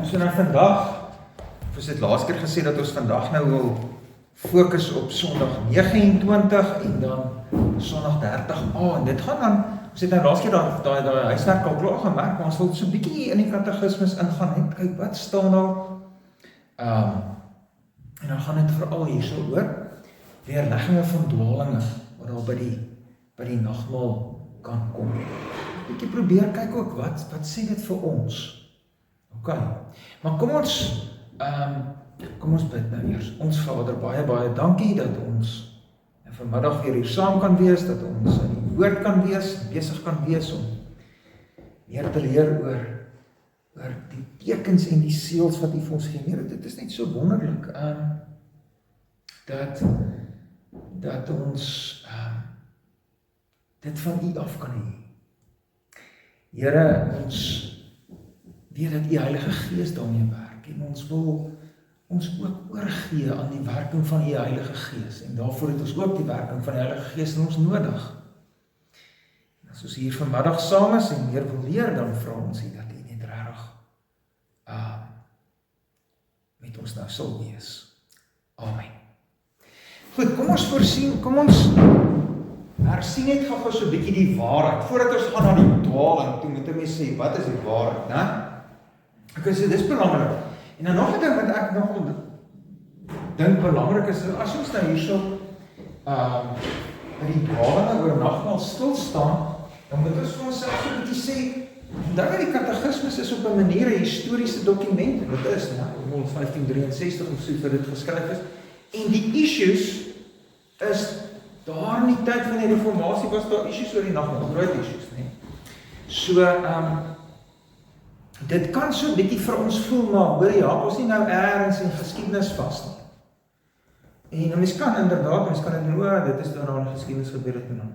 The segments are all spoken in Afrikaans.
So nou vandag, ons het laas keer gesê dat ons vandag nou wil fokus op Sondag 29 en dan Sondag 30a. En dit gaan dan, ons het nou laas keer daai huiswerk al klaar gemaak, maar ons wil so 'n bietjie in die katekismes ingaan net kyk wat staan daar. En dan gaan dit veral hierso oor weerleggings van dwalinge wat daar by die nagmaal kan kom. Bietjie probeer kyk ook wat sê dit vir ons. OK. Maar kom ons bid nou eers. Ons Vader, baie dankie dat ons vanmiddag weer hier saam kan wees, dat ons in die woord kan wees, besig kan wees om meer te leer oor die tekens en die seels wat U vir ons gee. Dit is net so wonderlik dat ons dit van U af kan hê. Here, ons weet dat U Heilige Gees daarmee werk en ons wil ons ook oorgee aan die werking van U Heilige Gees en daarvoor het ons ook die werking van die Heilige Gees in ons nodig. En as ons hier vanmiddag saam is en meer wil leer, dan vra ons U dat U net regtig met ons nou sal wees. Amen. Goed, kom ons hersien net gou so 'n bietjie die waarheid. Voordat ons gaan na die dwaling, toe moet 'n mens sê, wat is die waarheid, né? Ek sê, dis belangrik. En dan nog 'n ding wat ek nog dink belangrik is, as ons nou hierso by die dwalinge oor nagmaal stil staan, dan moet ons vir onsself so 'n bietjie sê, dat die katekismes is op 'n manier 'n historiese dokument, en dit is, in 1563 of so vir dit geskryf is, en die issues is, daar in die tyd van die reformatie was daar issues oor die nagmaal, groot issues, nee. So, dit kan so 'n bietjie vir ons voel, maar hoor jy, ons nie nou ergens in geskiedenis vas nie. En mens kan inderdaad, mens kan dit is daar in geskiedenis gebeur het en dan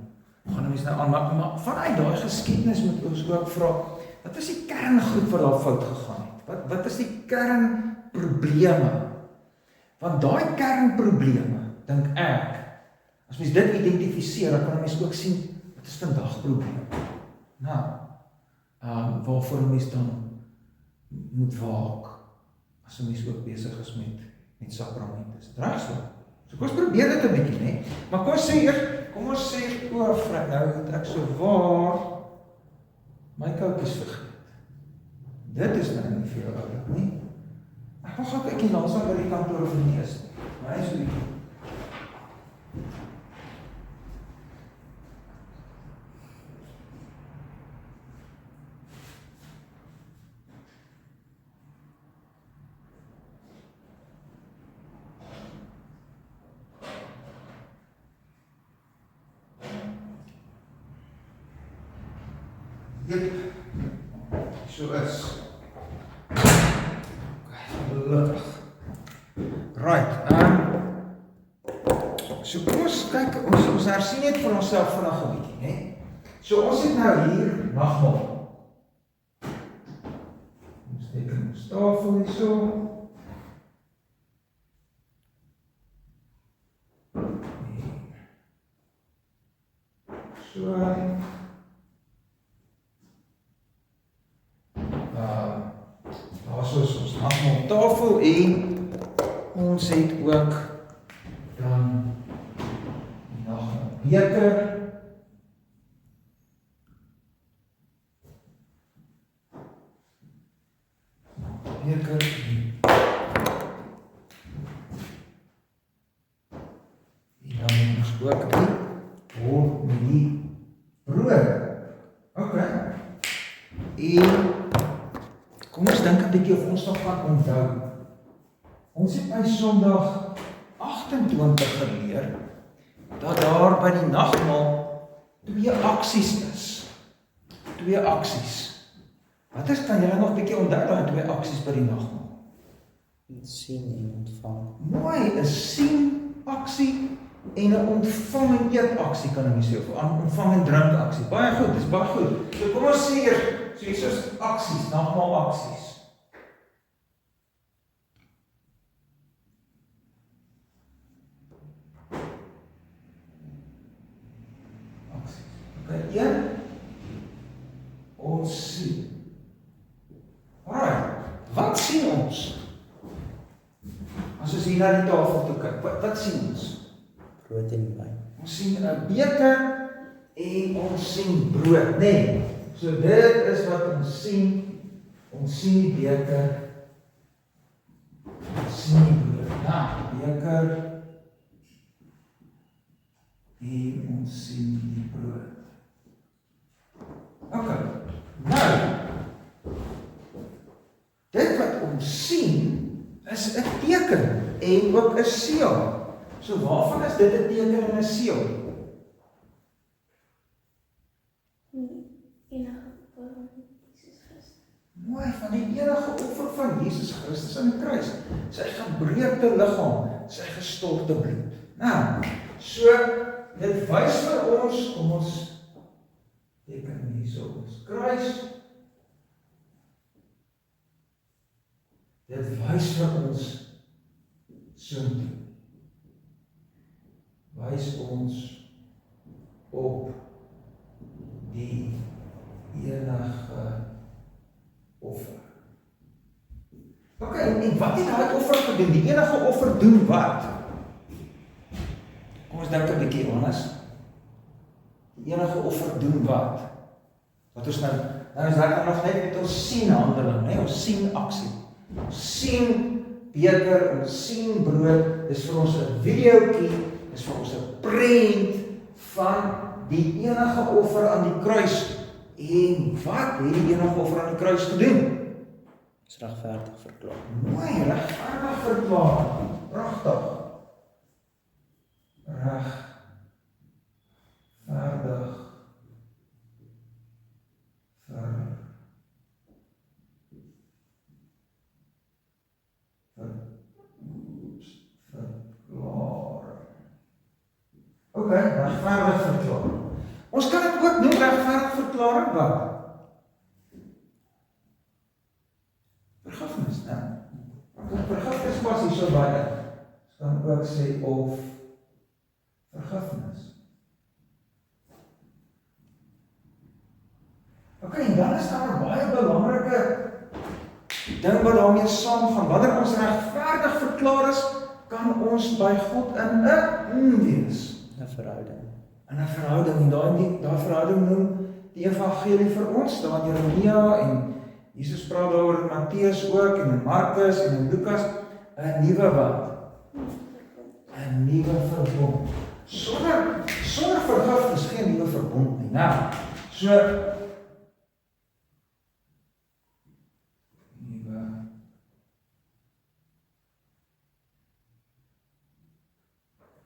gaan mens nou aan, maar vanuit daai geskiedenis moet ons ook vra, wat is die kerngoed wat daar fout gegaan het? Wat is die kernprobleme? Want daai kernprobleme, dink ek, as mens dit identifiseer, dan kan mens ook sien, wat is vandag probleem? Nou, waarvoor mens dan moet waak, as mens ook besig is met sakramente. Is dit reg so? So kom ons probeer dit 'n bietjie, né? Maar kom ons sê, vrek, nou het ek so waar my koutjies vergeet. Dit is nou nie vir jou oulik nie. Ek wil gaan kyk hier langs by die kantoor van die eerste. Maar hy is so bietjie. So is. Gelukkig. Right, so kom ons kyk, ons hersien net vir onsself vandag 'n bietjie, né? So ons het nou hier nagmaal. Ons steek ons tafel hier so. Daar is ons nagmaal tafel en ons het ook dan die nagmaal beker. En dan het ons ook die bord met die brood. OK. En kom ons dink 'n bietjie of ons nog kan onthou. Ons het by Sondag 28 geleer dat daar by die nagmaal 2 aksies is. 2 aksies. Wat kan julle nog 'n bietjie onthou daai 2 aksies by die nagmaal? Sien en ontvang. Mooi, 'n sien aksie en 'n ontvang en eet aksie kan ons sê, of 'n ontvang en drink aksie. Baie goed, dis baie goed. So kom ons sê eers, so hier is aksies, nagmaal aksies. Okay, ons sien. Alright, wat sien ons? As ons hier na die tafel toe kyk, wat sien ons? Brood en wyn. Ons sien 'n beker en ons sien brood, nee. So dit is wat ons sien. Ons sien die beker, ons sien die brood. Ja, beker en ons sien die brood. Ok, nou, dit wat ons sien is 'n teken en ook 'n seël. So waarvan is dit 'n teken en 'n seël? Mooi, van die enige offer van Jesus Christus aan die kruis. Sy gebreekte liggaam, sy gestorte bloed. Nou, so dit wys vir ons, kom ons teken hierso ons kruis. Dit wys vir ons soontoe. Wys ons op die enige offer. Ok, en wat het daai offer gedoen? Die enige offer doen wat? Kom ons dink 'n bietjie Johannes. Die enige offer doen wat? Wat ons nou is daar nog net met ons sien handeling, né? Ons sien aksie. Ons sien beker, ons sien brood. Dis vir ons 'n videoetjie, dis vir ons 'n prent van die enige offer aan die kruis. En wat het die enige offer aan die kruis gedoen? Is regverdig verklaar. Mooi, regverdig verklaar. Pragtig. Regverdig verklaar. Ok, regverdig verklaar. Ons kan dit ook noem regverdig verklaring wat? Vergifnis, né? Vergifnis pas hier so baie. Ons kan ook sê of vergifnis. Ok, en dan is daar 'n baie belangrike ding wat daarmee saamgaan. Wanneer ons regverdig verklaar is, kan ons by God in 'n wees. 'n verhouding. In 'n verhouding, en daai verhouding noem die evangelie vir ons, daar in Jeremia en Jesus praat daaroor in Matteus ook en in Markus en in Lukas, 'n nuwe wat? 'n nuwe verbond. Sonder vergifnis geen nuwe verbond nie. Nou, so nuwe.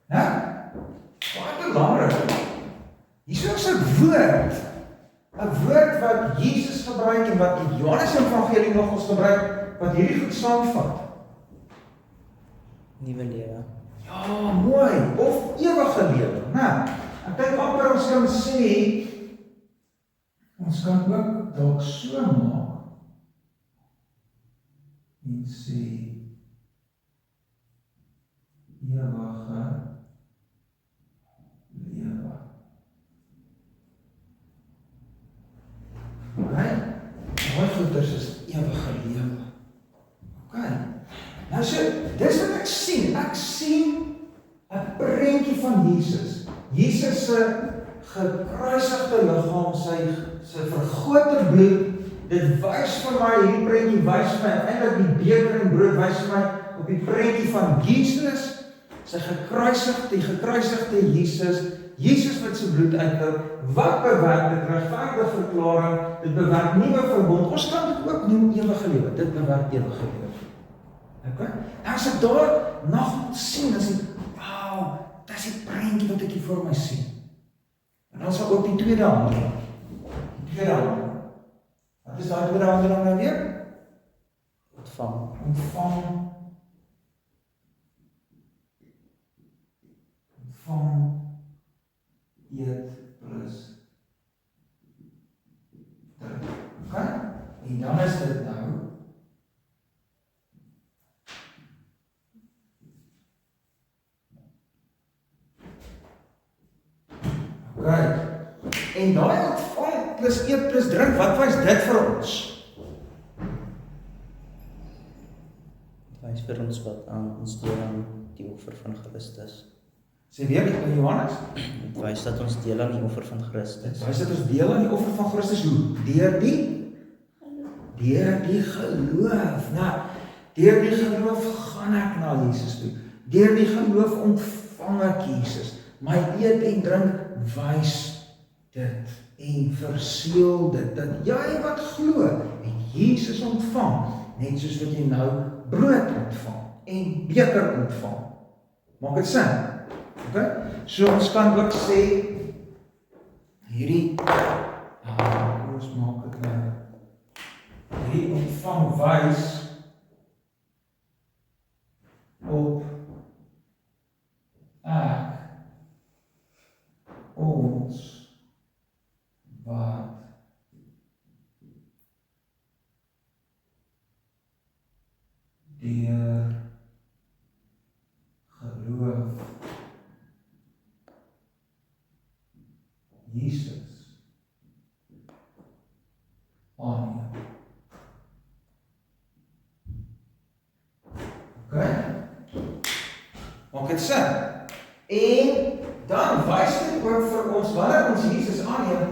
Nou, baie belangrik. Hier is 'n woord wat Jesus gebruik en wat die Johannes Evangelie nog ons gebruik, wat hierdie goed saamvat. Nuwe lewe. Ja, mooi, of ewige lewe. Nou, ek dink amper ons kan sê, ons kan ook dalk so maak en sê ewige lewe. Okay? Mooi goeders is ewige lewe. Okay. Nou so, dis wat ek sien. Ek sien 'n prentjie van Jesus. Jesus se gekruisigde liggaam, sy vergote bloed. Dit wys vir my, hierdie prentjie wys vir my, eintlik die beker en brood wys vir my op die prentjie van Jesus, sy gekruisigde Jesus wat sy bloed uitloop. Wat bewerk dit? Regverdige verklaring, dit bewerk nuwe verbond. Ons kan dit ook noem ewige lewe. Dit bewerk ewige lewe. Okay? Nou as ek daar nog sien, dan sê ek, wow, dit is die prentjie wat ek hier voor my sien. En dan sal ook die tweede handeling. Die tweede handeling. Wat is daai tweede handeling nou weer? Ontvang. Eet plus drink. Okay? En dan is dit nou okay. En daai ontvang plus eet plus drink, wat wys dit vir ons? Wys vir ons wat aan ons deel aan die offer van Christus. Sê weer in Johannes, Dit wys dat ons deel aan die offer van Christus. wys dat ons deel aan die offer van Christus hoe? Deur die geloof. Nou, deur die geloof gaan ek na Jesus toe. Deur die geloof ontvang ek Jesus. My eet en drink wys dit en verseël dit, dat jy wat glo, het Jesus ontvang, net soos wat jy nou brood ontvang en beker ontvang. Maak dit sin? Okay? So ons kan ook sê, hierdie, kom ons maak dit nou, hierdie ontvang wys op ek, ons, wat deur geloof Jesus aanneem. Okay? Maak dit sin? En dan wys dit ook vir ons, wanneer ons Jesus aanneem,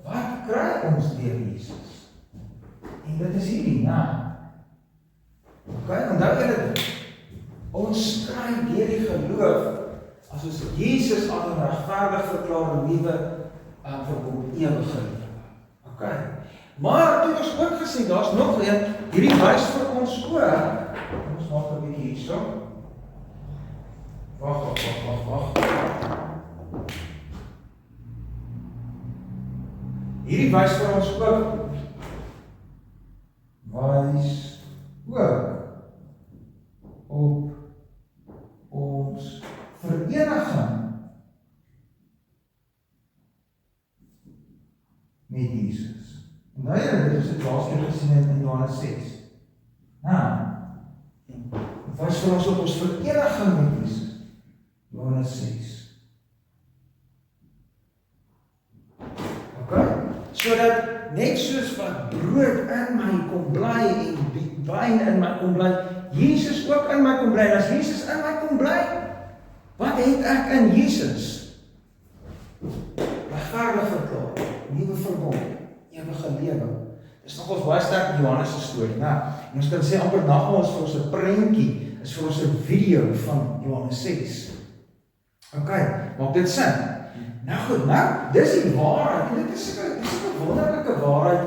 wat kry ons deur Jesus? En dit is hierdie, Okay, onthou julle dit. Ons kry deur die geloof, as ons Jesus aan regverdig verklaar, 'n nuwe verbond, ewige lewe. Okay. Maar toe ons ook gesê, daar's nog een, hierdie wys vir ons ook. Ons maak 'n bietjie hierso. Wag. Hierdie wys vir ons ook. Wys ook op ons vereniging met Jesus. En nou dit is het laatste keer gesien in Johannes 6. Het wys vir ons op ons vereniging met Jesus. Johannes 6. Okay? Sodat net soos wat brood in my kom bly en wyn in my kom bly, Jesus ook in my kom bly. En as Jesus in my kom bly, wat het ek in Jesus? Regverdig verklaar, nuwe verbond, ewige lewe. Dis nogals baie sterk in Johannes se storie, né? En ons kan sê amper nagmaals vir ons 'n prentjie, is vir ons 'n video van Johannes 6. Okay, maak dit sin? Nou goed, dis die waarheid. En dit is 'n wonderlike waarheid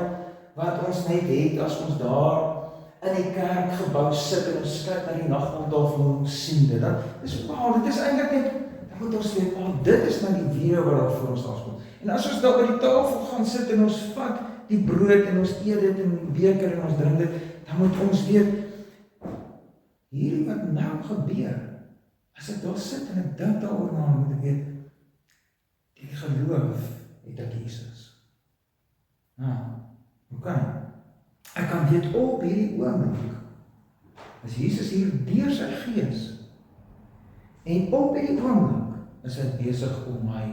wat ons net het as ons daar in die kerkgebou sit en ons kyk na die nagmaaltafel en ons sien dit. Dit is eintlik net, dan moet ons weet, dit is nou die video wat daar voor ons afkom. En as ons daar by die tafel gaan sit en ons vat die brood en ons eet dit in die beker en ons drink dit, dan moet ons weet, hierdie wat nou gebeur, as ek daar sit en ek dink daaroor na, moet ek weet, die geloof het ek Jesus. Okay. Ek kan weet op hierdie oomblik, as Jesus hier deur sy gees, en op hierdie oomblik, is hy besig om my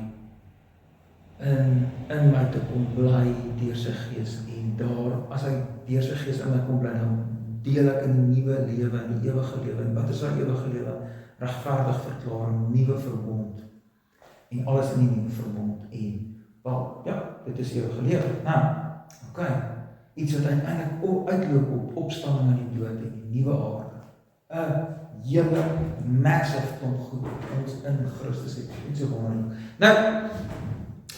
in my te kom bly deur sy gees, en daar, as hy deur sy gees in my kom bly, dan deel ek in die nuwe lewe, in die ewige lewe. En wat is daar ewige lewe? Regverdig verklaring, nuwe verbond, en alles in die nuwe verbond, en, dit is ewige lewe. Okay, iets wat uiteindelik uitloop op opstanding in die dood en die nuwe aarde. 'n hele massive klomp goed ons in Christus het. Iets so wonderlik. Nou,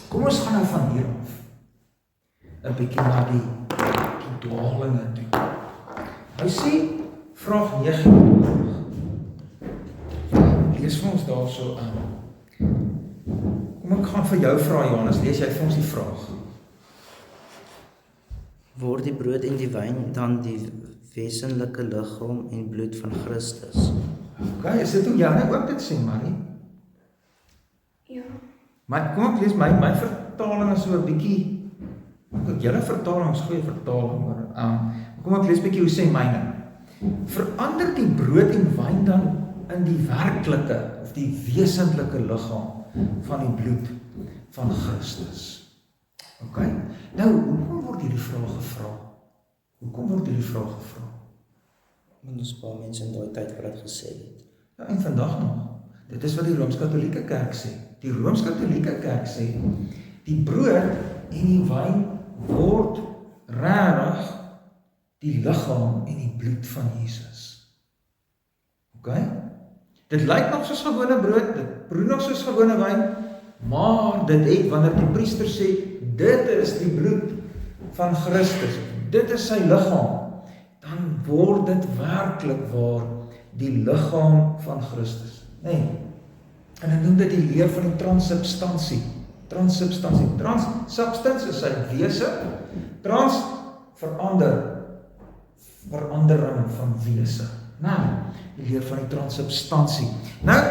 kom ons gaan nou van hier af 'n bietjie na die dwalinge toe. Hy sê, vraag 29. Lees vir ons daarso aan. Kom ek gaan vir jou vra, Johannes, lees jy vir ons die vraag. Word die brood en die wyn dan die wesenlike liggaam en bloed van Christus? Okay, is dit hoe jy ook dit sê, Marie? Ja. Maar kom ek lees my vertaling is so 'n bietjie, julle vertaling is goeie vertaling, maar kom ek lees bietjie hoe sê myne. Verander die brood en wyn dan in die werklike of die wesentlike liggaam van die bloed van Christus. Okay? Nou, hoekom word hierdie vraag gevra? En ons paar mense in daai tyd wat dit gesê het. Ja, en vandag nog. Dit is wat die Rooms-Katolieke Kerk sê. Die Rooms-Katolieke Kerk sê, die brood en die wyn word regtig die liggaam en die bloed van Jesus. OK? Dit lyk nog soos gewone brood, dit proe nog soos gewone wyn, maar dit het, wanneer die priester sê, dit is die bloed van Christus, dit is sy liggaam, dan word dit werklik waar die liggaam van Christus. Nee. En dan noem dit die leer van die transsubstansie. Transsubstance is sy wese, verandering van wese. Nou, die leer van die transsubstansie. Nou,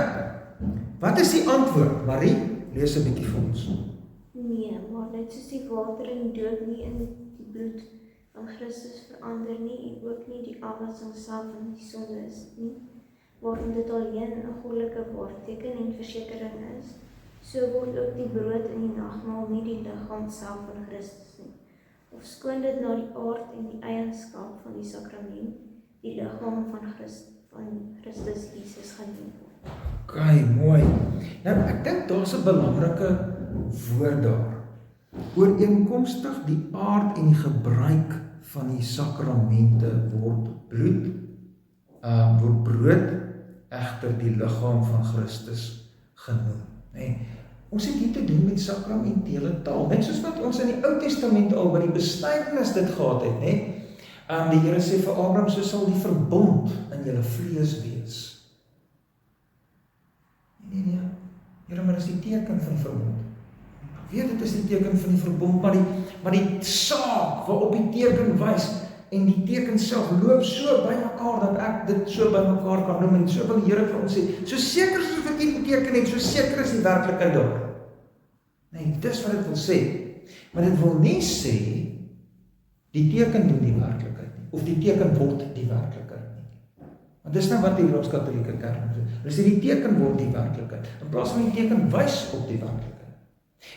wat is die antwoord? Marie, lees 'n bietjie vir ons. Nee, maar net soos die water en dood nie in die bloed van Christus verander nie, en ook nie die afwassing self van die sonde is nie, waarom dit alleen 'n goddelike waarteken en versekering is, so word ook die brood in die nagmaal nie die liggaam self van Christus nie. Ofskoon dit na die aard en die eienskap van die sakrament, die liggaam van Christus Jesus genoem word. OK, mooi. Nou, ek dink daar's 'n belangrike woord daar. Ooreenkomstig die aard en die gebruik van die sakramente word brood egter die liggaam van Christus genoem. Nee, ons het hier te doen met sakramentele taal, net soos wat ons in die Ou Testament al by die besnydenis dit gehad het, nee. Die Here sê vir Abraham, so sal die verbond in julle vlees wees. Nee, Here, maar dis die teken van die verbond. Ek weet dit is die teken van die verbond, maar die saak waarop die teken wys, en die teken self loop so by mekaar, dat ek dit so by mekaar kan noem, en so wil die Here vir ons sê, so seker soos wat die teken het, so seker is die werklikheid daar. Nee, dis wat dit wil sê, maar dit wil nie sê, die teken doen die werklikheid nie, of die teken word die werklikheid nie. Want dis nou wat die Rooms-Katolieke Kerk sê, hulle sê die teken word die werklikheid, in plaas van die teken wys op die werklikheid.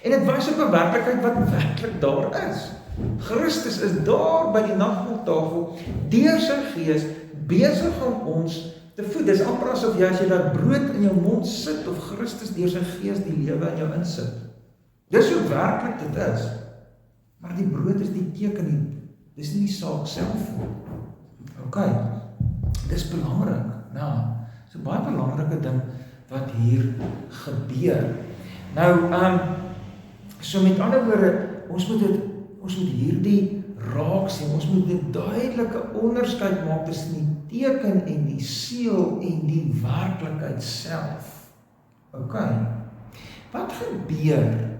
En dit wys op 'n werklikheid wat werklik daar is. Christus is daar by die nagmaaltafel, deur sy Gees, besig om ons te voed. Dis amper asof jy, as jy dat brood in jou mond sit, of Christus deur sy Gees die lewe in jou insit. Dis hoe werklik dit is. Maar die brood is die teken nie, dis nie die saak self nie. OK, dis belangrik. Nou, dis 'n baie belangrike ding wat hier gebeur. Nou, so met ander woorde, ons moet hierdie raak sien, ons moet 'n duidelike onderskeid maak tussen die teken en die seël en die werklikheid self. OK, wat gebeur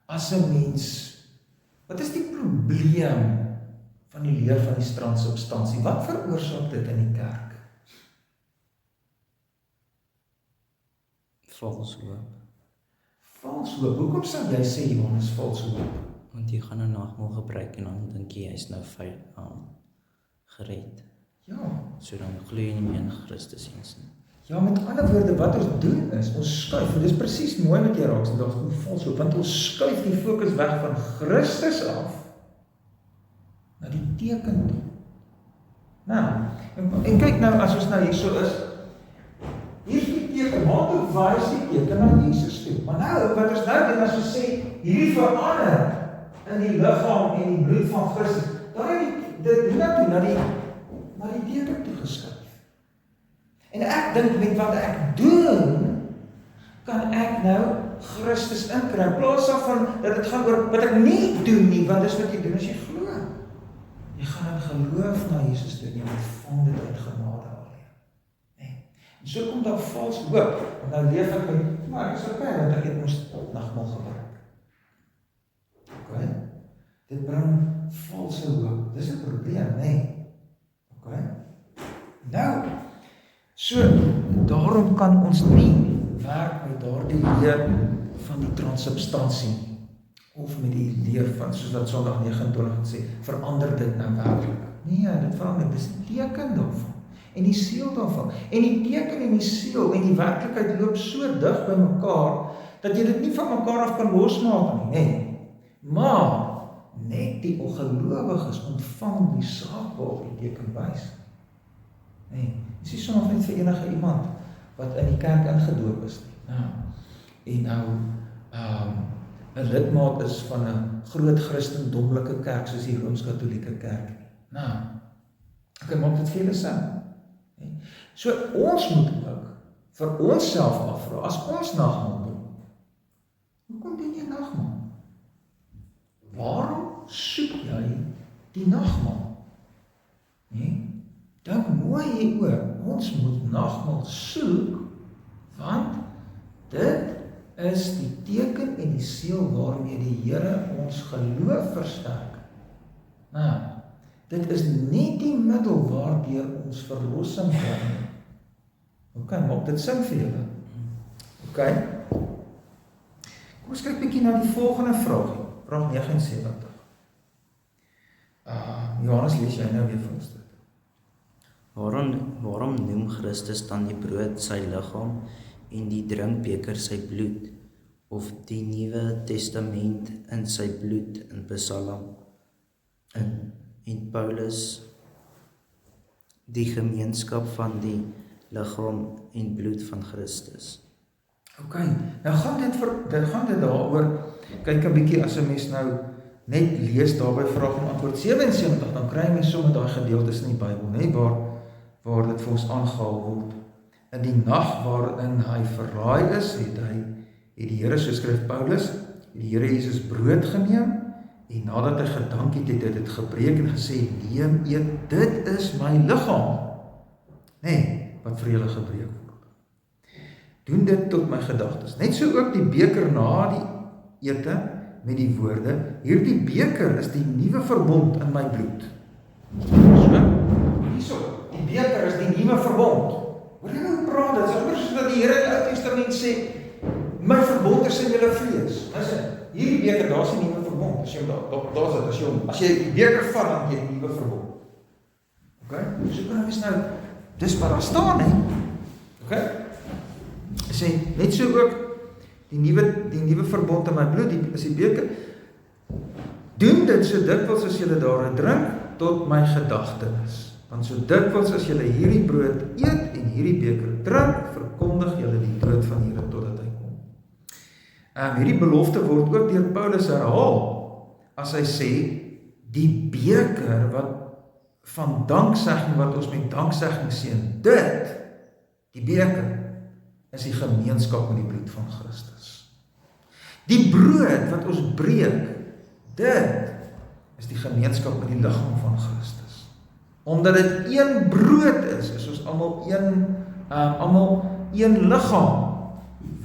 as 'n mens, wat is die probleem van die leer van die transsubstansie? Wat veroorsaak dit in die kerk? Vals hoop. Vals hoop. Hoekom sal jy sê, Johannes, vals hoop? Want jy gaan 'n nagmaal gebruik en dan dink jy is nou gered. Ja. So dan glo jy nie meer in Christus eens nie. Ja, met ander woorde, wat ons doen is, ons skuif, en dis presies mooi wat jy raak, en daar's nie vals hoop, want ons skuif die fokus weg van Christus af, na die teken toe. Nou, en kyk nou, as ons nou hierso is, hier is die teken, maar toe wys die teken na Jesus toe. Maar nou, wat ons nou doen, as ons sê, hierdie verander in die liggaam en die bloed van Christus, dan het dit na die teken toe geskuif. En ek dink met wat ek doen, kan ek nou Christus inkry, in plaas daarvan dat dit gaan oor wat ek nie doen nie, want dis wat jy doen as jy glo. Jy gaan in geloof na Jesus toe, jy ontvang dit uit genade alleen. Nee. En so kom daar vals hoop, en nou leef ek met, maar ek is oké, want ek het ons nagmaal gebruik. OK? Dit bring valse hoop, dis 'n probleem, nee. OK? Nou, so, daarom kan ons nie werk met daardie leer van die transsubstansie, of met die leer van, soos wat Sondag 29 sê, verander dit nou werklik. Nee, dit verander, dit is die teken daarvan, en die seël daarvan, en die teken en die seël en die werklikheid loop so dig by mekaar, dat jy dit nie van mekaar af kan losmaak nie, nee. Maar, net die ongelowiges ontvang die saak waarop die teken wys. Nee, dis nie sommer net vir enige iemand wat in die kerk ingedoop is nie. En nou 'n lidmaat is van 'n groot Christendomlike kerk soos die Rooms-Katolieke kerk. Ek maak dit vir julle sin. So ons moet ook vir onsself afvra, as ons nagmaal doen, hoekom doen jy nagmaal? Waarom soek jy die nagmaal? Dink mooi hieroor, ons moet nagmaal soek, want dit is die teken en die seël waarmee die Here ons geloof versterk. Dit is nie die middel waardeur ons verlossing bring. Maak dit sin vir julle? Kom ons kyk bietjie na die volgende vraag. Vraag 79. Johannes, lees jy nou weer vir ons dit? Waarom noem Christus dan die brood sy liggaam en die drinkbeker sy bloed, of die Nuwe Testament in sy bloed in Psalm en Paulus die gemeenskap van die liggaam en bloed van Christus? Nou gaan dit daaroor, kyk 'n bietjie as 'n mens nou net lees daar by vraag en antwoord 77, dan kry mens sommer daai gedeeltes in die Bybel, nê, waar dit vir ons aangehaal word. In die nag waarin hy verraai is, het die Here, so skryf Paulus, die Here Jesus brood geneem, en nadat hy gedank het, het hy dit gebreek en gesê, neem, eet, dit is my liggaam, wat vir julle gebreek word. Doen dit tot my gedagtes. Net so ook die beker na die ete, met die woorde, hierdie beker is die nuwe verbond in my bloed. Hierso, die beker is die nuwe verbond. Hoor jy nou praat, dit is anders soos dat die Here in die Ou Testament sê, my verbond is in julle vlees. Hierdie beker, daar is die nuwe verbond. As jy die beker vat, dan jy die nuwe verbond. So kan ons nou, dis wat daar staan, sê, net so ook, die nuwe verbond in my bloed, is die beker, doen dit so dikwels as julle daarin drink, tot my gedagtenis. Want so dikwels as julle hierdie brood eet en hierdie beker drink, verkondig julle die dood van die Here totdat hy kom. Hierdie belofte word ook deur Paulus herhaal, as hy sê, die beker van danksegging wat ons met danksegging seën, die beker, is die gemeenskap met die bloed van Christus. Die brood wat ons breek, dit is die gemeenskap met die liggaam van Christus. Omdat dit een brood is ons almal een liggaam,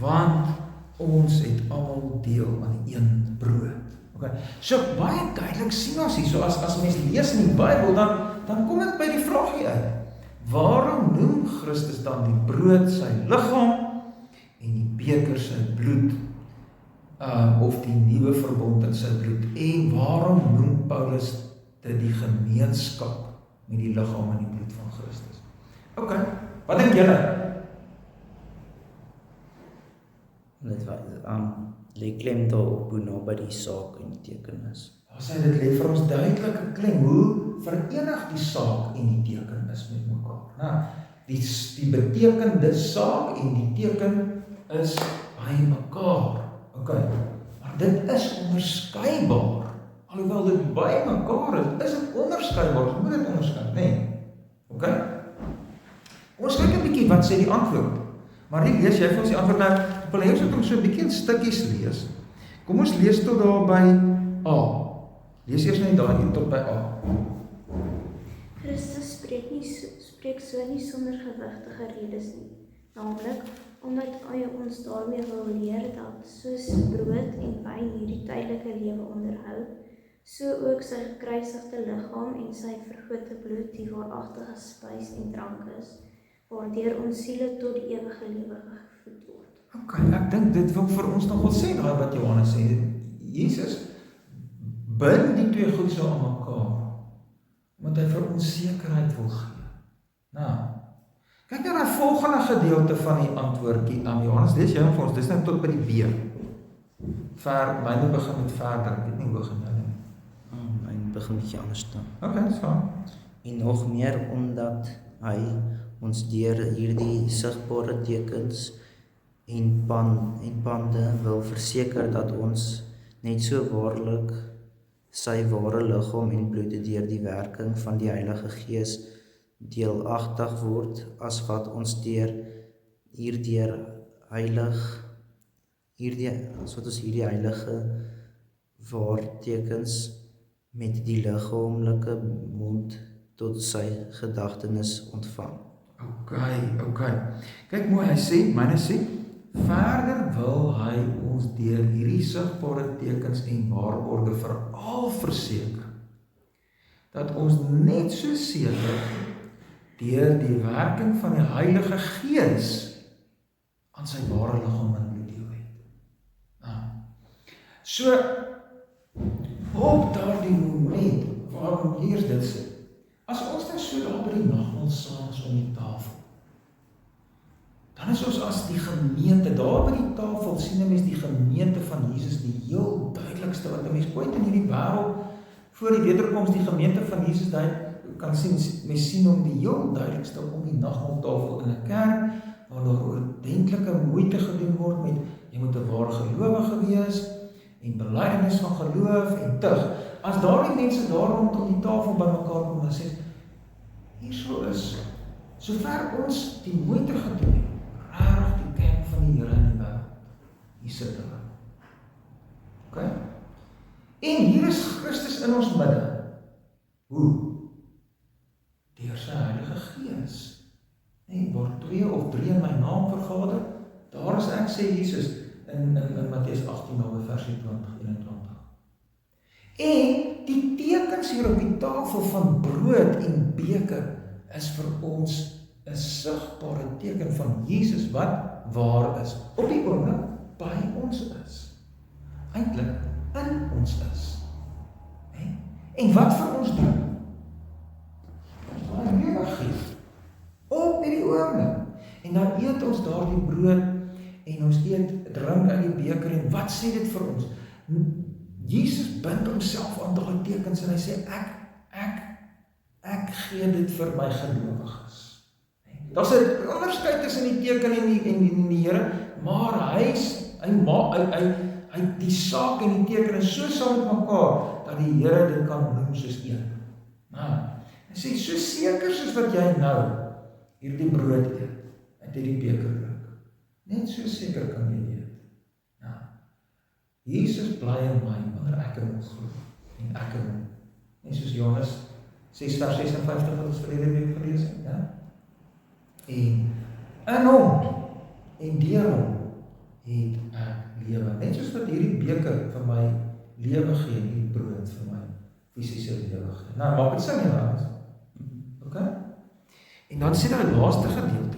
want ons het almal deel aan die een brood. So baie duidelik sien ons hier, so as mens lees in die Bybel, dan kom dit by die vraagie uit. Waarom noem Christus dan die brood sy liggaam en die beker sy bloed, of die nuwe verbond in sy bloed? En waarom noem Paulus dit die gemeenskap met die liggaam en die bloed van Christus? Wat dink julle? Lê klem daarop hoe naby die saak en die teken is. Dit lê vir ons duidelike klem, hoe verenig die saak en die teken is met mekaar. Die betekende saak en die teken is by mekaar. Maar dit is onderskeibaar. Alhoewel dit by mekaar is dit onderskeibaar. Ons moet dit onderskei, Ons kyk 'n bietjie wat sê die antwoord. Maar nie lees jy vir ons die antwoord nou. Ek wil hê ons moet so 'n bietjie in stukkies lees. Kom ons lees tot daar by A. Lees eers net daar tot by A. Christus spreek so nie sonder gewigtige redes nie. Naamlik, omdat hy ons daarmee wil leer dat soos brood en wyn hierdie tydelike lewe onderhou, so ook sy gekruisigde liggaam en sy vergote bloed die waaragtige spys en drank is, waardeur ons siele tot die ewige lewe gevoed word. Ek dink dit wil vir ons nogal sê, daai wat Johannes sê, Jesus bind die twee goed so aan mekaar, omdat hy vir ons sekerheid wil gee. Kyk nou na die volgende gedeelte van die antwoordjie aan Johannes, lees jy hom vir ons, dis nou tot by die B. Myne begin met verder, ek weet nie hoe begin jy nie. begin bietjie anders staan. Okay, dis fyn. En nog meer omdat hy ons deur hierdie sigbare tekens en pande wil verseker dat ons net so waarlik sy ware liggaam en bloed deur die werking van die Heilige Gees deelagtig word, as wat ons hierdie heilige waartekens met die liggaamlike mond tot sy gedagtenis ontvang. Okay. Kyk mooi, hy sê, myne sê, verder wil hy ons deur hierdie sigbare tekens en waarborge veral verseker, dat ons net so seker deur die werking van die Heilige Gees aan sy ware liggaam en bloed deel het. So, op daardie moment, waarom hier dit sê, as ons nou so daar by die nagmaal saam is om die tafel, dan is ons as die gemeente, daar by die tafel sien 'n mens die gemeente van Jesus, die heel duidelikste wat 'n mens ooit in hierdie wêreld voor die wederkoms die gemeente van Jesus daai kan sien, mens sien hom die heel duidelikste om die nagmaaltafel in 'n kerk waar daar ordentlike moeite gedoen word met jy moet 'n ware gelowige wees en belydenis van geloof en tug. As daardie mense daar rondom die tafel bymekaar kom en sê hierso is sover ons die moeite gedoen het, regtig die kerk van die Here in die wêreld. Hier sit hulle. Okay? En hier is Christus in ons midde. Hoe? Deur sy Heilige Gees. Nee, waar 2 of 3 in my naam vergader, daar is ek, sê Jesus in Matteus 18 vers 20-21. En die tekens hier op die tafel van brood en beker is vir ons 'n sigbare teken van Jesus wat waar is. Op die oomblik by ons is. Eintlik in ons is. En wat vir ons doen? Ons lewe gee. Op hierdie oomblik. En dan eet ons daardie brood en ons drink uit die beker en wat sê dit vir ons? Jesus bind homself aan daai tekens en hy sê ek gee dit vir my gelowiges. Daar's 'n onderskeid tussen die teken en die Here, maar hy die saak en die teken is so saam met mekaar dat die Here dit kan noem soos een. Hy sê so seker soos wat jy nou hierdie brood eet uit hierdie beker drink. Net so seker kan jy eet. Jesus bly in my wanneer ek in hom glo en ek in hom. Net soos Johannes 6 vers 56 wat ons verlede week gelees het, ja? En in hom en deur hom het ek lewe. Net soos wat hierdie beker vir my lewe gee en die brood vir my fisiese lewe gee. Nou, maak dit sin nie waar? Okay? En dan sê daai laaste gedeeltjie.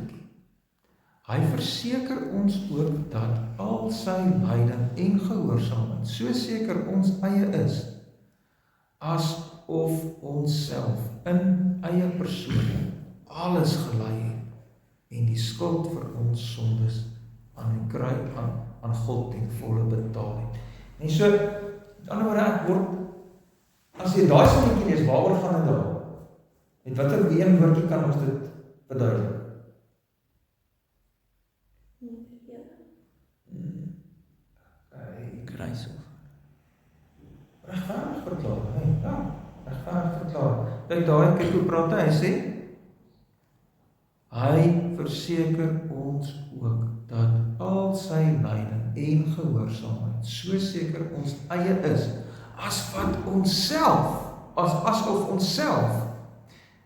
Hy verseker ons ook dat al sy lyding en gehoorsaamheid so seker ons eie is, asof ons self in eie persoon alles gelei het en die skuld vir ons sondes aan die kruis aan God ten volle betaal het. En so, met ander woorde, ek word, as jy daai sinnetjie lees, waaroor gaan dit daar? Met watter een woordjie kan ons dit verduidelik? Kruis. Regverdig verklaar, regverdig verklaar. Kyk hoe praat hy sê, hy verseker ons ook dat al sy lyding en gehoorsaamheid so seker ons eie is, asof ons self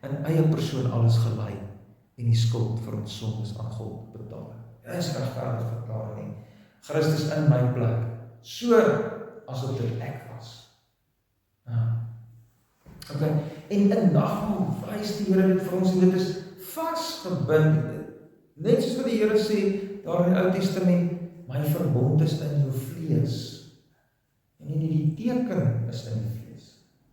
in eie persoon alles gelei en die skuld vir ons sondes aan God betaal. Dit is regverdig verklaring. Christus in my plek, so asof dit ek was. Okay. En in nagmaal wys die Here dit vir ons en dit is vasgebind. Net soos wat die Here sê daar in die Ou Testament, my verbond is in jou vlees. En nie die teken is in die vlees.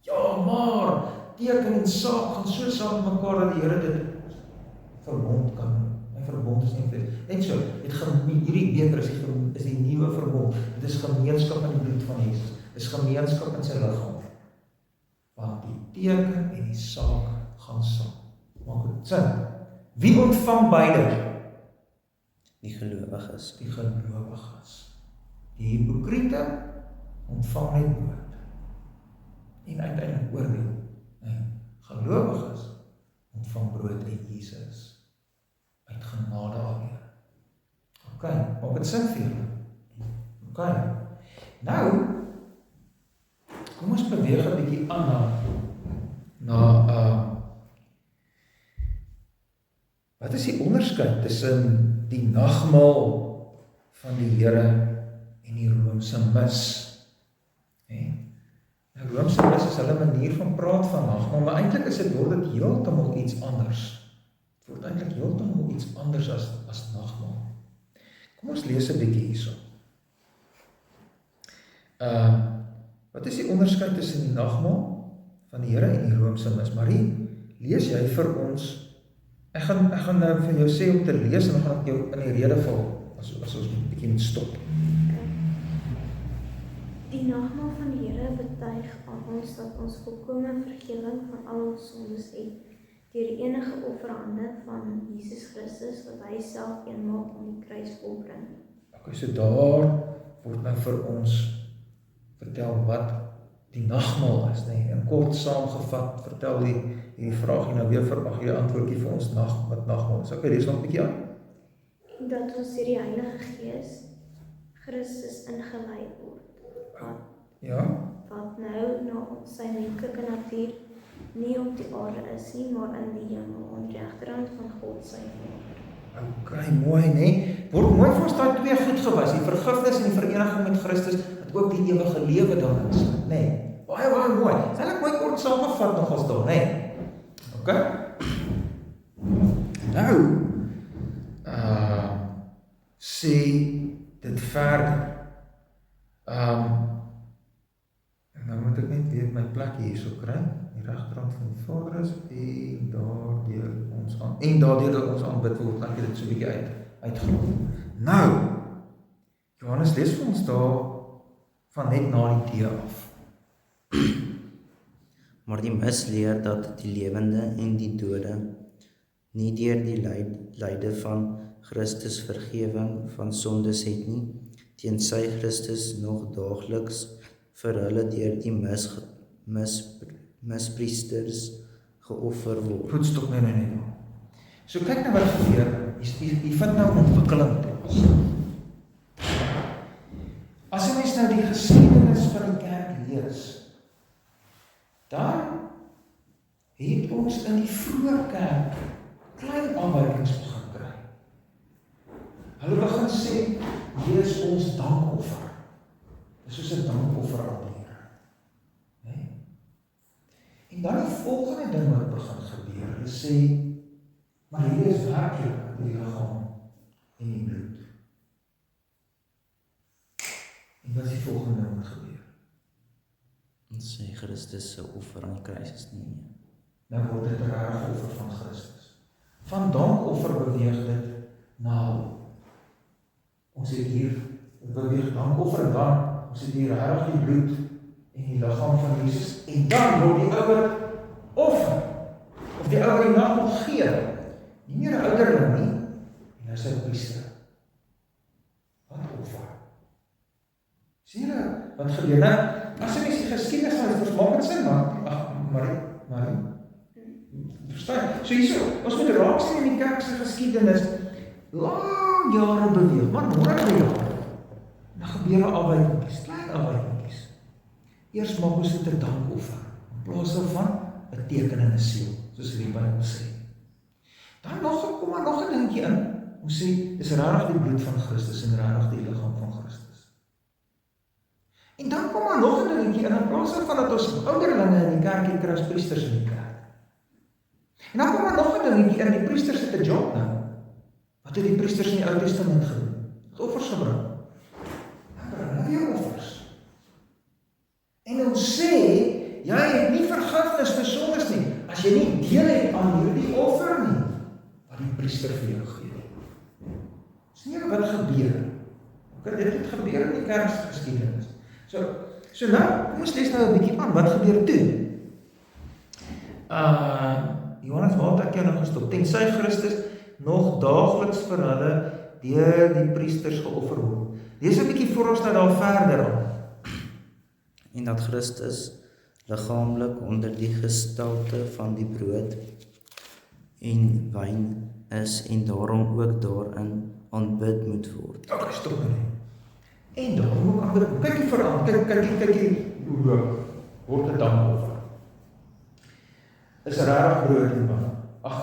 Ja, maar teken en saak gaan so saam met mekaar dat die Here dit verbond kan doen. My verbond is nie in die vlees. Net so, hierdie beker is die nuwe verbond. Dit is gemeenskap in die bloed van Jesus. Dit is gemeenskap in sy liggaam. Want teken en die saak gaan saam. Maak dit sin? Wie ontvang beide? Die gelowiges. Die gelowiges. Die hypocriete ontvang net brood. En uiteindelik oordeel. Nee, gelowiges ontvang brood uit Jesus. Uit genade alleen. OK, maak dit sin vir julle? OK. Nou, kom ons beweeg 'n bietjie aan na wat is die onderskeid tussen die nagmaal van die Here en die Romeinse mis? Die Romeinse mis is hulle manier van praat van nagmaal, maar eintlik is dit word dit heeltemal iets anders. Dit word eintlik heeltemal iets anders as nagmaal. Kom ons lees 'n bietjie hierso. Wat is die onderskeid tussen die nagmaal van die Here en die Romeinse mis? Marie, lees jy vir ons? Ek gaan nou vir jou sê om te lees en dan gaan ek jou in die rede val as ons 'n bietjie moet stop. Die nagmaal van die Here betuig aan ons dat ons volkome vergewing van al ons sondes het deur die enige offerhande van Jesus Christus wat hy self eenmaal aan die kruis volbring. Okay, so daar word nou vir ons vertel wat die nagmaal is, nee. In kort saamgevat, vertel hierdie vraag nou weer mag jy antwoordjie vir ons wat nagmaal is. Okay, lees nog 'n bietjie aan. Dat ons deur die Heilige Gees Christus ingelei word. Wat nou na sy menslike natuur nie op die aarde is nie, maar in die hemel aan die regterhand van God sy Vader. Okay, mooi, nee. Word mooi vir ons daai twee goed gewys, die vergifnis en die vereniging met Christus, wat ook die ewige lewe daarin is, nee. Baie mooi. Sal ek mooi kort saamgevat nog ons daar, nee. Okay? Nou, sê dit verder. En nou moet ek net weer my plek hierso kry, die regterhand van die Vader is, en daardeur ons aanbid word, dan het dit so 'n bietjie uitgekom. Nou, Johannes lees vir ons daar van net na die tee af. Maar die mis leer dat die lewende en die dode nie deur die lyde van Christus vergewing van sondes het nie, teensy Christus nog daagliks vir hulle deur die mispriesters geoffer word. Goed, stop nee. So kyk nou wat gebeur, jy vind nou ontwikkeling plaas. As 'n mens nou die geskiedenis van die kerk lees, dan het ons in die vroeë kerk klein aanwykings begin kry. Hulle begin sê, hier is ons dankoffer. Dis soos 'n dankoffer aan die Here. Nee? En dan die volgende ding wat begin gebeur, hulle sê, maar hier is werklik die liggaam en die bloed. En wat is die volgende ding wat gebeur? En sê Christus se offer aan die kruis is nie meer. Dan word dit 'n regte offer van Christus. Van dankoffer beweeg dit na ons het hier beweeg dankoffer en dan ons het hier regtig die bloed en die liggaam van Jesus en dan word die ouer offer of die ouer die nagmaal gee. Nie meer 'n ouderling nie, en hy is 'n priester. Wat offer? Sien jy wat gebeur nou? As jy die geskiedenis van maak dit sin, Marie. Verstaan? So hierso, ons moet raak sien in die kerk se geskiedenis, lang jare beweeg, maar honderde jare. Dan gebeur 'n afwykingies, klein afwykingies. Eers maak ons dit 'n dankoffer, in plaas daarvan 'n teken in 'n seël, soos die Bybel sê. Dan kom maar nog 'n dingetjie in. Ons sê, dis regtig die bloed van Christus en regtig die liggaam van Christus. En dan kom maar nog 'n dingetjie in plaas daarvan dat ons ouderlinge in die kerk kry as priesters in die kerk. En dan kom maar nog 'n dingetjie in, die priesters het 'n job nou. Wat het die priesters in die Ou Testament gedoen? Het offers gebring. Dan bring hulle weer offers. En ons sê, jy het nie vergifnis vir sondes nie, as jy nie deel het aan hierdie offer nie, wat die priester vir jou gee. Sien jy wat gebeur? Dit het gebeur in die kerkgeskiedenis. So nou, kom ons lees nou 'n bietjie aan, wat gebeur toe? Johannes, waar het ek jou nog gestop? Tensy Christus nog daagliks vir hulle deur die priesters geoffer word. Lees 'n bietjie voor ons nou daar verder aan. En dat Christus liggaamlik onder die gestalte van die brood en wyn is en daarom ook daarin aanbid moet word. Okay, stop nou. En daarom ook ander, kyk hier vooraan, kyk hier, hoe word dit dan offer? Is regtig brood en wyn.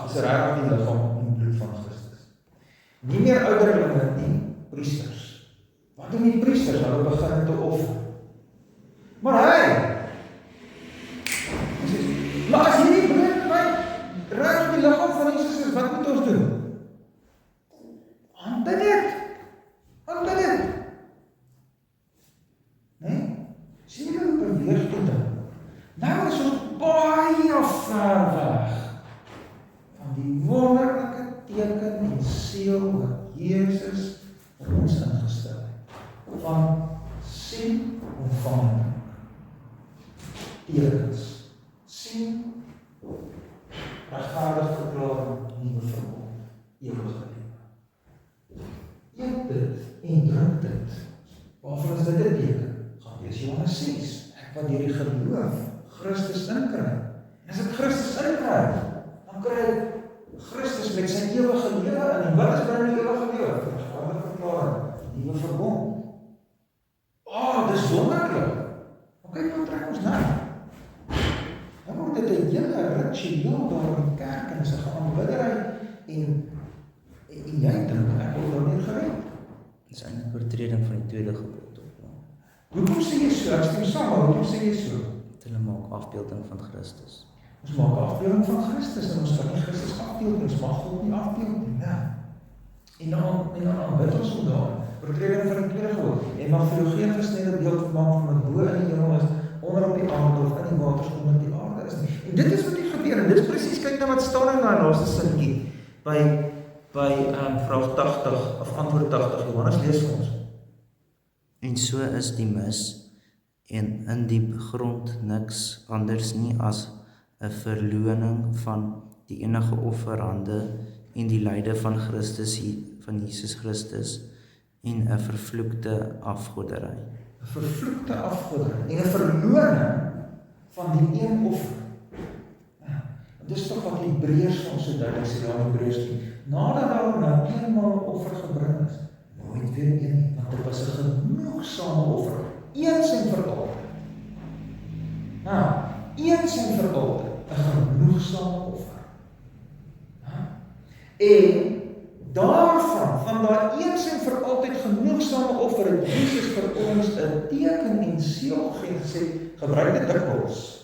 Is regtig die liggaam en bloed van Christus. Nie meer ouderlinge nie, priesters. Wat doen die priesters? Hulle begin te offer. Maar maar as hierdie brood en wyn regtig die liggaam van Jesus is, wat moet ons doen? Aanbid dit. Aanbid dit. Nee? Sien jy hoe beweeg dit dan? Nou is ons baie ver weg van die wonderlike teken en seël wat Jesus vir ons ingestel het. Van sien ontvang. Tekens. Sien, regverdig verklaar, nuwe verbond, ewige lewe. Eet dit en drink dit. Waarvoor is dit 'n teken? Gaan lees Johannes 6. Ek wat deur die geloof Christus inkry. En as ek Christus inkry, dan kry ek Christus met sy ewige lewe in. En wat is binne die ewige lewe? Regverdig verklaar, nuwe verbond. Dis wonderlik. Maar kyk wat trek ons nou. Dan word dit 'n hele ritueel daar in die kerk en is 'n aanbiddery en jy dink ek word daarmee gered. Dis eintlik 'n oortreding van die tweede gebod. Hoekom sê jy so? Ek stem saam, maar hoekom sê jy so? Hulle maak afbeelding van Christus. Ons maak afbeelding van Christus en ons kan nie Christus afbeeld, ons mag God nie afbeeld nie. En dan aanbid ons hom daar. Oortreding van die tweede gebod. En mag vir jou geen gesnede beeld maak van wat bo in die hemel is, onder op die aarde of in die waters onder die aarde is nie. En dit is wat hier gebeur en dit is presies, kyk nou wat staan in daai laaste sinkie by vraag 80 of antwoord 80. Johannes lees vir ons. En so is die mis en in die grond niks anders nie as 'n verloning van die enige offerande en die lyde van Jesus Christus en 'n vervloekte afgoderry. 'n Vervloekte afgoderry en 'n verloning van die een offer. Dis tog wat die Hebreërs vir ons so duidelik sê daar in Hebreërs 10. Nadat daar nou eenmaal 'n offer gebring is, nooit weer een nie, want dit was 'n genoegsame offer, eens en vir altyd. Eens en vir altyd 'n genoegsame offer. En van daai eens en vir altyd genoegsame offer het Jesus vir ons 'n teken en seël gegee, gesê gebruik dit dikwels.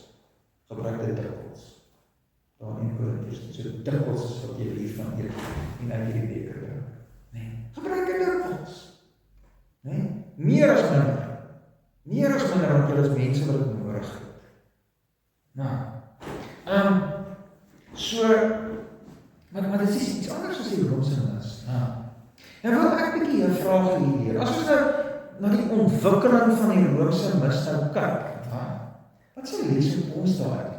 Daar in Korintiërs, so dikwels as wat jy hiervan eet en uit hierdie beker drink. Nee, gebruik dit dikwels. Nee, meer as minder. Meer as minder, want julle is mense wat dit nodig het. Maar dit is iets anders as die Romeinse mis. Nou wil ek 'n bietjie 'n vraag hier leer. As ons nou na die ontwikkeling van die Romeinse mis nou kyk, wat sal lees met ons daar leer?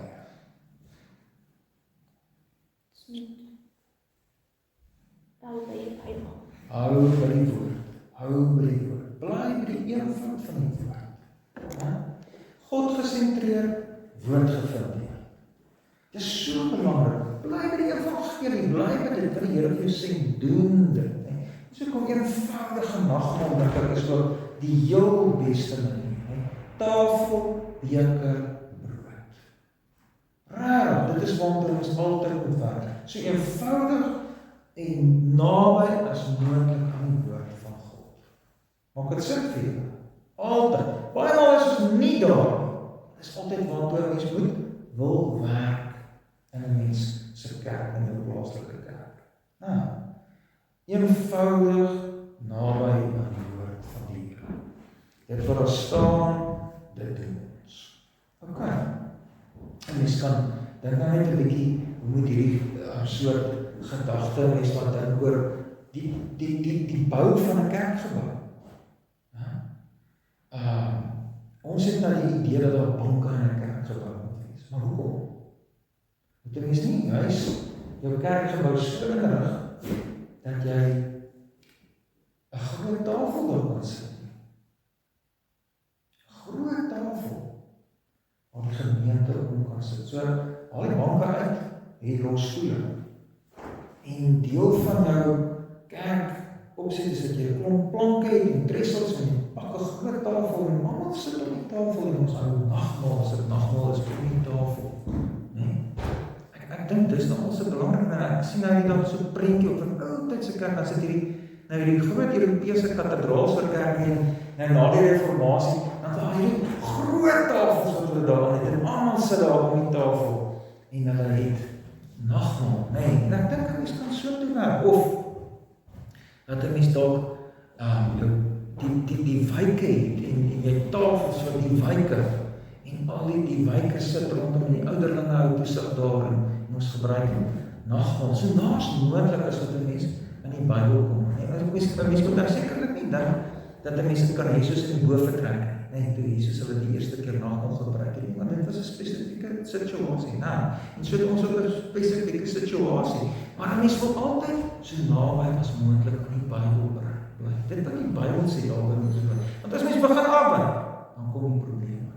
Hou by die Bybel. Hou by die woord. Bly by die eenvoud van die woord. God gesentreerd, woord gefundeer. Dit is so belangrik. Bly by die evangelie, bly by dit wat die Here vir jou sê, doen dit. So kom eenvoudige nagmaal dat is wat die heel beste manier. Tafel, beker, brood. Raar, dit is waartoe ons altyd moet werk. So eenvoudig en naby as moontlik aan die woord van God. Maak dit sin vir jou? Altyd. Baie maal is ons nie daar. Dit is altyd waartoe mens wil werk in 'n mens se kerk, in 'n plaaslike kerk. Eenvoudig naby aan die woord van die Here. Dit wat daar staan, dit doen ons. Okay. En mens kan dink nou net 'n bietjie, hoe moet hierdie soort gedagte mens wat dink oor die bou van 'n kerkgebou. Ons het nou die idee dat daar banke in 'n kerkgebou moet wees. Maar hoekom? Dit is nie juis jou kerkgebou so inrig, dat jy 'n groot tafel daar kan sit. 'n Groot tafel, waar die gemeente om kan sit. So, haal die banke uit, hier los stoele. En deel van jou kerk opset is dat jy 'n klomp planke het en tressels en jy pak 'n groot tafel en almal sit op die tafel en ons hou nagmaal, as dit nagmaal is op die tafel. Nee? Ek dink dis nogal so belangrik, ek sien nou nie dan so 'n prentjie op 'n ou tydse kerk, as dit hierdie groot Europese kathedraalse kerk en na die reformatie, dan daar hierdie groot tafels wat hulle daar het en almal sit daar op die tafel en hulle het nagmaal. Nee, en ek dink 'n mens kan so toe werk, of dat 'n mens dalk die wyke het en jy tafels vir die wyke en al die wyke sit rondom die ouderlinge hou toesig daar en ons gebruik nagmaal. So naas moontlik is wat 'n mens in die Bybel kom. En mens moet dan sekerlik nie dink dat 'n mens dit kan hê soos in die boefretrek. Nee, toe Jesus hulle die eerste keer nagmaal gebruik het, want dit was 'n spesifieke situasie. Nou, en so het ons ook 'n spesifieke situasie. Maar 'n mens wil altyd so naby as moontlik aan die Bybel bly. Dit wat die Bybel sê daaroor moet doen. Want as mens begin afwyk, dan kom die probleme.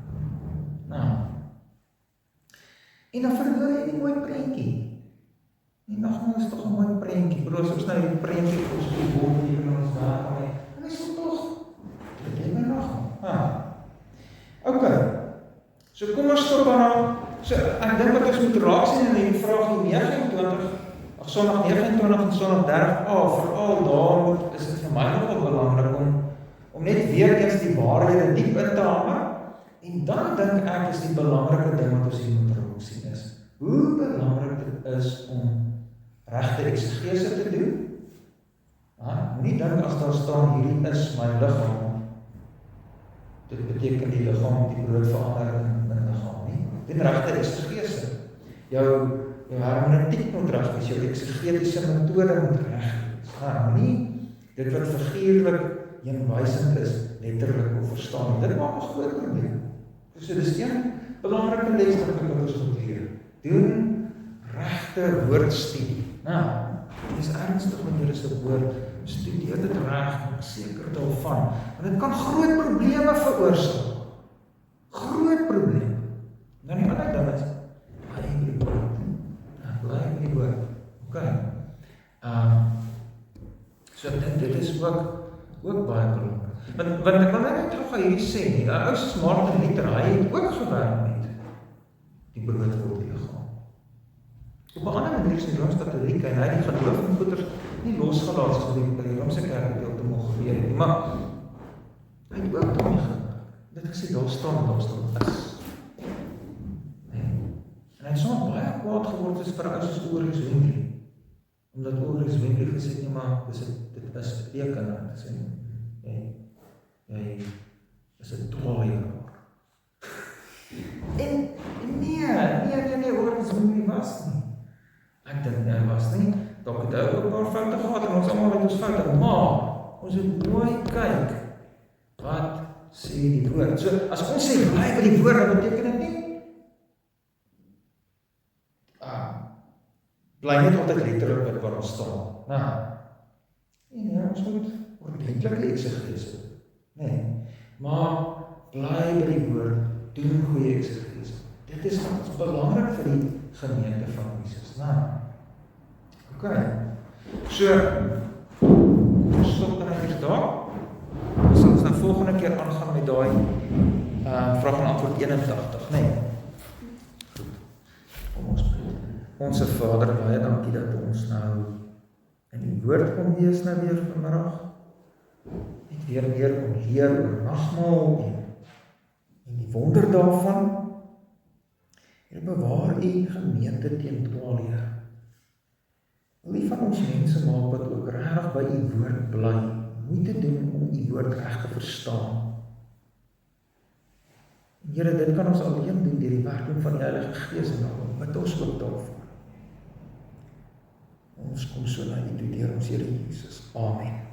Nou. En dan verloor jy die mooi prentjie. Die nagmaal is tog 'n mooi prentjie. Broers, ons nou die prentjie vir ons die bord hier in ons daar aan. En is dit tog dit is my nagmaal. Okay. So kom ons stop dan. So ek dink wat ons moet raak sien in hierdie vraag 29, Sondag 29 en Sondag 30a, veral daar is dit vir my nogal belangrik om net weer eens die waarhede diep in te hamer. En dan dink ek is die belangrike ding wat ons hier moet raak sien is, hoe belangrik dit is om regte eksegese te doen. Moenie dink as daar staan hierdie is my liggaam, dit beteken die liggaam die brood verander in liggaam nie. Dit regte eksegese. Jou hermeneutiek moet reg wees, jou eksegetiese metode moet reg wees. Nie dit wat figuurlik eenwysend is, letterlik of verstaan. Dit maak 'n groot probleem. So dis een belangrike les wat ons moet leer. Doen regte woordstudie. Nou, dis ernstig wanneer jy 'n woord studeer dit reg, ek seker daarvan. Want dit kan groot probleme veroorsaak. Groot probleme. Nou die ander ding is, bly by die woord. Okay. So ek dink dit is ook baie belangrik. Want ek wil net terug aan hierdie sê nie, ou soos Martin Luther, hy het ook gewerk met die brood word die liggaam. Op 'n ander manier is die Rooms-Katolieke en hy het die geloof en goeders nie losgelaat soos by die Romeinse kerk deel te mag gebeur nie, maar hy het ook daarmee gewerk. Dit gesê daar staan is. En hy het soms baie kwaad geword as vir ou soos Ulrich Zwingli. Omdat Ulrich Zwingli gesê het, nee maar, dit is beteken, dit sê, jy is 'n dwaalleraar. En nee, Ulrich Zwingli was nie. Ek dink hy was nie, dalk het hy ook 'n paar foute gehad en ons almal het ons foute, maar ons moet mooi kyk wat sê die woord. So as ons sê bly by die woord, dan beteken dit nie bly net altyd letterlik wat waar ons staan. Nou, ons moet ordentlike eksegese. Nee, maar bly by die woord, doen goeie eksegese. Dit is wat belangrik vir die gemeente van Jesus. Nou, okay. So, ons stop dan eers daar. Ons sal ons nou volgende keer aangaan met daai vraag en antwoord 81, nee. Goed. Kom ons bid. Onse Vader, baie dankie dat ons nou in die woord kom lees nou weer vanmiddag. Net weer meer kom leer oor nagmaal en die wonder daarvan. Here, bewaar u gemeente teen dwaalleer. Wie van ons mense maak wat ook regtig by u woord bly, moeite doen om u woord reg te verstaan. Here, dit kan ons alleen doen deur die werking van die Heilige Gees en dan bid ons ook daarvoor. Ons kom so na u toe deur ons Here Jesus. Amen.